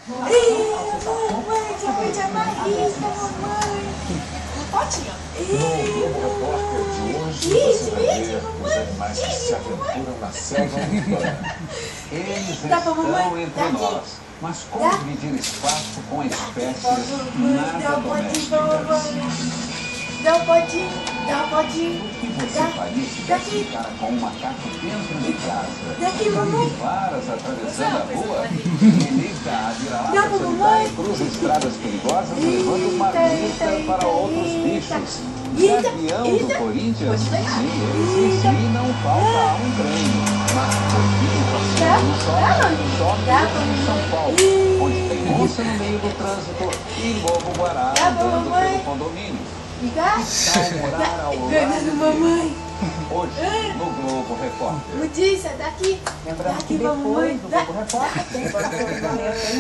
Mamãe, já perde a barriga, mamãe. Um potinho. Isso, os animais que se aventuram na selva urbana. Eles estão entre nós, mas como dividir espaço com espécies nada domésticas? Dá um potinho, dá um potinho. O que você faria se tivesse de cara com um macaco dentro de casa? Daqui, mamãe. Capivaras atravessando a rua? Elita, a vira-lata solitária cruza estradas perigosas levando marmita para outros bichos. Gavião do Corinthians? Sim, eles em si não falta a um treino. Mas porquinho só em São Paulo, onde tem onça no meio do trânsito e lobo-guará andando pelo condomínio. Morar ao lado mamãe. hoje, no Globo Repórter. Notícia daqui. Lembrando que depois do Globo Repórter tem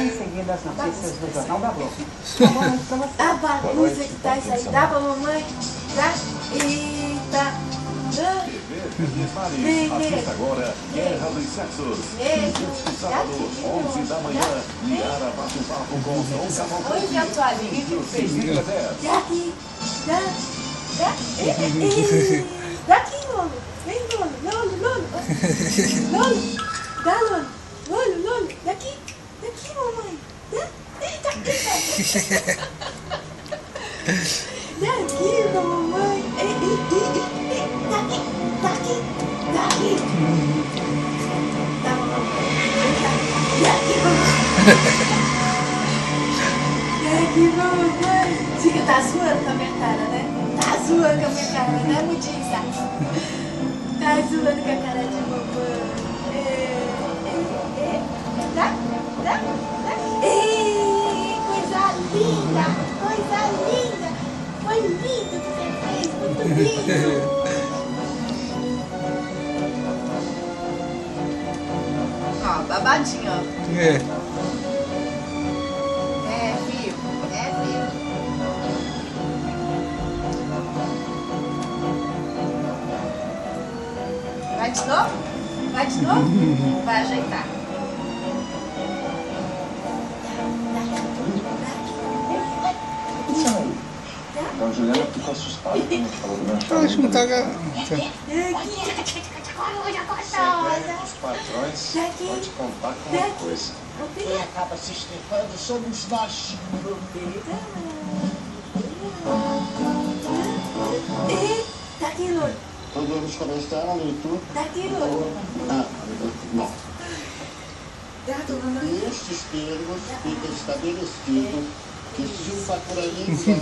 em seguida as notícias do Jornal da Globo. Tá bom, mas pra você. A bagunça que tá isso aí. Dá pra mamãe? Dá? Eita. Assista agora Guerra dos Sexos. Este sábado, 11 da manhã, Liara bate um papo com Dom Cavalcante. Hoje a tua linha de Sigla 10. daqui. Daqui, Lolo. Vem, Lolo. Lolo. Dá, Lolo. Daqui, mamãe. Eita, daqui, mamãe. Daqui. Dá, mamãe. Daqui, mamãe. Fica, tá zoando com a minha cara, né? Tá zoando com a minha cara, né, Mudinha? Tá zoando com a cara de mamãe. Dá. Ei, coisa linda. Foi lindo que você fez, muito lindo. Ó, babadinho, ó. É, filho. Vai de novo? Vai ajeitar. Então, Juliana ficou assustada quando a gente falou do meu Eu acho que não tá garanta. Os patrões vão te contar com uma coisa. Quem acaba se estrepando somos nós. Daqui, Lolo. Podemos começar a leitura. Daqui, Lolo. Bom, Daqui, mamãe. nestes termos fica estabelecido que se o faturamento